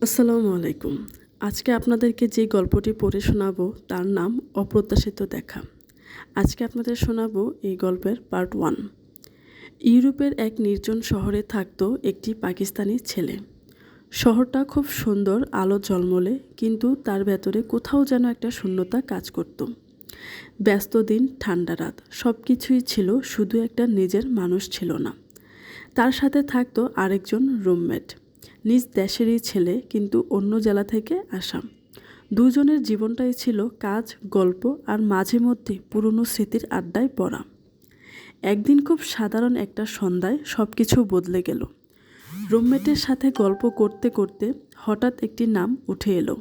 আসসালামু আলাইকুম। আজকে আপনাদেরকে যে গল্পটি পড়ে শোনাবো তার নাম অপ্রত্যাশিত দেখা। আজকে আপনাদের শোনাবো এই গল্পের পার্ট 1। ইউরোপের এক নির্জন শহরে থাকতো একটি পাকিস্তানি ছেলে। শহরটা খুব সুন্দর, আলো ঝলমলে, কিন্তু তার ভেতরে কোথাও যেন একটা শূন্যতা কাজ করত। ব্যস্ত দিন, ঠান্ডা রাত, সব কিছুই ছিল, শুধু একটা নিজের মানুষ ছিল না। তার সাথে থাকতো আরেকজন রুমমেট, নিজ দেশেরই ছেলে কিন্তু অন্য জেলা থেকে আসা। দুজনের জীবনটাই ছিল কাজ, গল্প আর মাঝে মধ্যে পুরনো স্মৃতির আড্ডায় পড়া। একদিন খুব সাধারণ একটা সন্ধ্যায় সব কিছু বদলে গেল। রুমমেটের সাথে গল্প করতে করতে হঠাৎ একটি নাম উঠে এলো,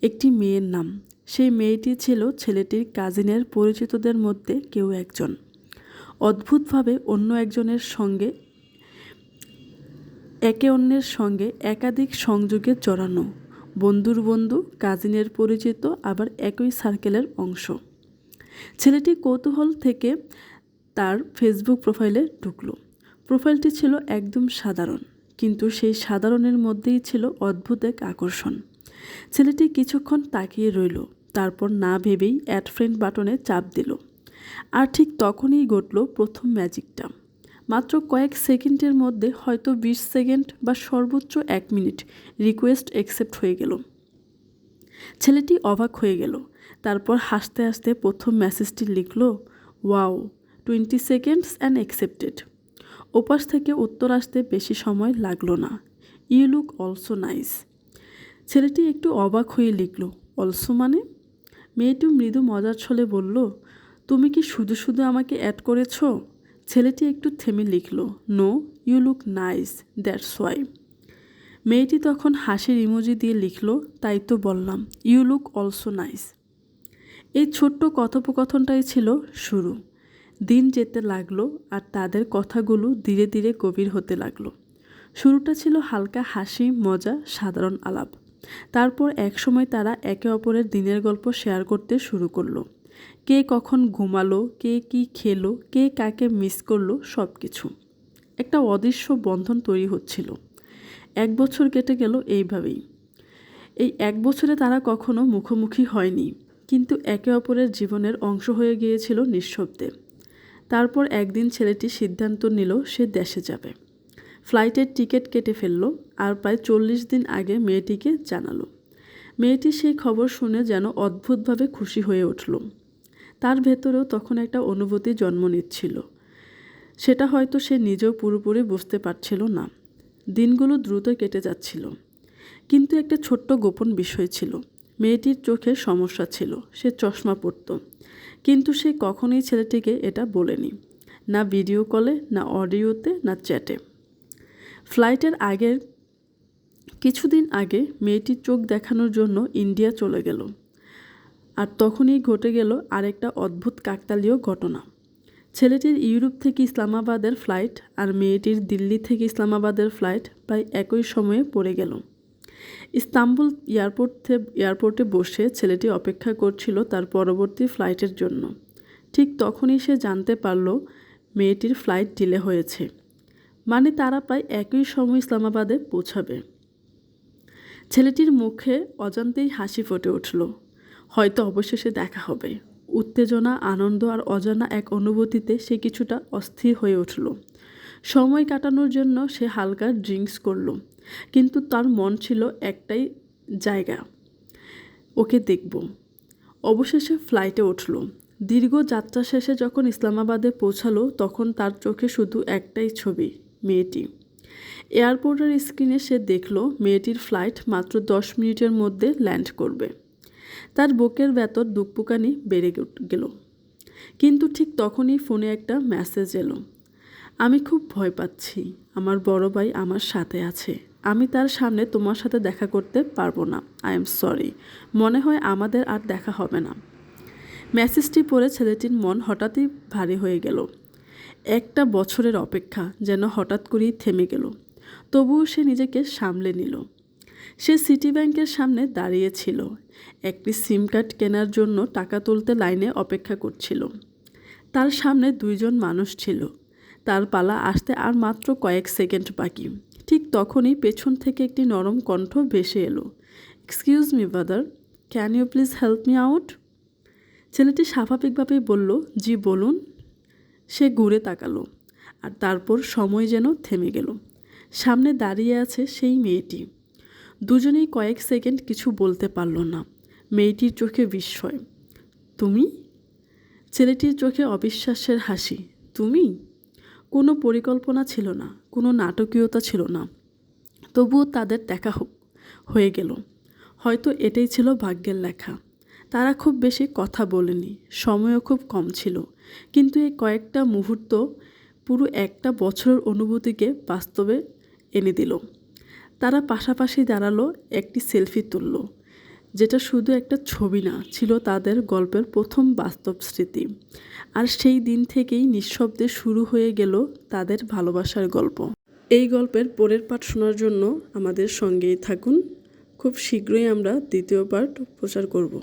একটি মেয়ের নাম। সেই মেয়েটি ছিল ছেলেটির কাজিনের পরিচিতদের মধ্যে কেউ একজন। অদ্ভুতভাবে অন্য একজনের সঙ্গে একে অন্যের সঙ্গে একাধিক সংযোগে জড়ানো, বন্ধুর বন্ধু, কাজিনের পরিচিত, আবার একই সার্কেলের অংশ। ছেলেটি কৌতূহল থেকে তার ফেসবুক প্রোফাইলে ঢুকল। প্রোফাইলটি ছিল একদম সাধারণ, কিন্তু সেই সাধারণের মধ্যেই ছিল অদ্ভুত এক আকর্ষণ। ছেলেটি কিছুক্ষণ তাকিয়ে রইল, তারপর না ভেবেই অ্যাড ফ্রেন্ড বাটনে চাপ দিল। আর ঠিক তখনই ঘটল প্রথম ম্যাজিকটা। মাত্র কয়েক সেকেন্ডের মধ্যে, হয়তো 20 সেকেন্ড বা সর্বোচ্চ 1 মিনিট, রিকোয়েস্ট অ্যাকসেপ্ট হয়ে গেল। ছেলেটি অবাক হয়ে গেল। তারপর হাসতে হাসতে প্রথম মেসেজটি লিখল, ওয়াও, 20 সেকেন্ডস অ্যান্ড অ্যাকসেপ্টেড। ওপাশ থেকে উত্তর আসতে বেশি সময় লাগলো না, ইউ লুক অলসো নাইস। ছেলেটি একটু অবাক হয়ে লিখল, অলসো মানে? মেয়েটি মৃদু মজার ছলে বলল, তুমি কি শুধু শুধু আমাকে অ্যাড করেছ? ছেলেটি একটু থেমে লিখল, no, you look nice, that's why. মেয়েটি তখন হাসির ইমোজি দিয়ে লিখল, তাই তো বললাম, ইউ লুক অলসো নাইস। এই ছোট্ট কথোপকথনটাই ছিল শুরু। দিন যেতে লাগলো আর তাদের কথাগুলো ধীরে ধীরে গভীর হতে লাগলো। শুরুটা ছিল হালকা হাসি, মজা, সাধারণ আলাপ। তারপর একসময় তারা একে অপরের দিনের গল্প শেয়ার করতে শুরু করলো। কে কখন ঘুমালো, কে কি খেলো, কে কাকে মিস করলো, সব কিছু। একটা অদৃশ্য বন্ধন তৈরি হচ্ছিল। 1 বছর কেটে গেল এইভাবেই। এই 1 বছরে তারা কখনো মুখোমুখি হয়নি, কিন্তু একে অপরের জীবনের অংশ হয়ে গিয়েছিল নিঃশব্দে। তারপর একদিন ছেলেটি সিদ্ধান্ত নিল সে দেশে যাবে। ফ্লাইটের টিকিট কেটে ফেলল আর প্রায় 40 দিন আগে মেয়েটিকে জানালো। মেয়েটি সেই খবর শুনে যেন অদ্ভুতভাবে খুশি হয়ে উঠল। তার ভেতরেও তখন একটা অনুভূতি জন্ম নিচ্ছিল, সেটা হয়তো সে নিজেও পুরোপুরি বুঝতে পারছিল না। দিনগুলো দ্রুত কেটে যাচ্ছিল, কিন্তু একটা ছোট্ট গোপন বিষয় ছিল। মেয়েটির চোখে সমস্যা ছিল, সে চশমা পরত, কিন্তু সে কখনোই ছেলেটিকে এটা বলেনি, না ভিডিও কলে, না অডিওতে, না চ্যাটে। ফ্লাইটের আগের কিছুদিন আগে মেয়েটির চোখ দেখানোর জন্য ইন্ডিয়া চলে গেল। আর তখনই ঘটে গেল আরেকটা অদ্ভুত কাকতালীয় ঘটনা। ছেলেটির ইউরোপ থেকে ইসলামাবাদের ফ্লাইট আর মেয়েটির দিল্লি থেকে ইসলামাবাদের ফ্লাইট প্রায় একই সময়ে পড়ে গেল। ইস্তাম্বুল এয়ারপোর্টে বসে ছেলেটি অপেক্ষা করছিল তার পরবর্তী ফ্লাইটের জন্য। ঠিক তখনই সে জানতে পারল মেয়েটির ফ্লাইট ডিলে হয়েছে, মানে তারা প্রায় একই সময় ইসলামাবাদে পৌঁছাবে। ছেলেটির মুখে অজান্তেই হাসি ফুটে উঠল। হয়তো অবশেষে দেখা হবে। উত্তেজনা, আনন্দ আর অজানা এক অনুভূতিতে সে কিছুটা অস্থির হয়ে উঠল। সময় কাটানোর জন্য সে হালকা ড্রিঙ্কস করল, কিন্তু তার মন ছিল একটাই জায়গা, ওকে দেখব। অবশেষে ফ্লাইটে উঠল। দীর্ঘ যাত্রা শেষে যখন ইসলামাবাদে পৌঁছালো, তখন তার চোখে শুধু একটাই ছবি, মেয়েটি। এয়ারপোর্টের স্ক্রিনে সে দেখল মেয়েটির ফ্লাইট মাত্র 10 মিনিটের মধ্যে ল্যান্ড করবে। তার বুকের ভেতর দুকপুকানি বেড়ে গেল। কিন্তু ঠিক তখনই ফোনে একটা মেসেজ এলো, আমি খুব ভয় পাচ্ছি, আমার বড় ভাই আমার সাথে আছে, আমি তার সামনে তোমার সাথে দেখা করতে পারবো না, আই এম সরি, মনে হয় আমাদের আর দেখা হবে না। মেসেজটি পড়ে ছেলেটির মন হঠাৎই ভারী হয়ে গেল। 1 বছরের অপেক্ষা যেন হঠাৎ করেই থেমে গেল। তবুও সে নিজেকে সামলে নিল। সে সিটি ব্যাংকের সামনে দাঁড়িয়েছিল, একটি সিম কার্ড কেনার জন্য টাকা তুলতে লাইনে অপেক্ষা করছিল। তার সামনে 2 জন মানুষ ছিল, তার পালা আসতে আর মাত্র কয়েক সেকেন্ড বাকি। ঠিক তখনই পেছন থেকে একটি নরম কণ্ঠ ভেসে এলো। Excuse me brother, can you please help me out? ছেলেটি স্বাভাবিকভাবেই বলল, জি বলুন। সে ঘুরে তাকালো, আর তারপর সময় যেন থেমে গেল। সামনে দাঁড়িয়ে আছে সেই মেয়েটি। দুজনেই কয়েক সেকেন্ড কিছু বলতে পারল না। মেয়েটির চোখে বিস্ময়। তুমি? ছেলেটির চোখে অবিশ্বাসের হাসি। তুমি? কোনো পরিকল্পনা ছিল না, কোনো নাটকীয়তা ছিল না, তবুও তাদের দেখা হয়ে গেল। হয়তো এটাই ছিল ভাগ্যের লেখা। তারা খুব বেশি কথা বলেনি, সময়ও খুব কম ছিল, কিন্তু এই কয়েকটা মুহূর্ত পুরো একটা বছরের অনুভূতিকে বাস্তবে এনে দিল। তারা পাশাপাশি দাঁড়ালো, একটি সেলফি তুলল, যেটা শুধু একটা ছবি না, ছিল তাদের গল্পের প্রথম বাস্তব স্মৃতি। আর সেই দিন থেকেই নিঃশব্দে শুরু হয়ে গেল তাদের ভালোবাসার গল্প। এই গল্পের পরের পার্ট শোনার জন্য আমাদের সঙ্গেই থাকুন। খুব শীঘ্রই আমরা দ্বিতীয় পার্ট প্রচার করব।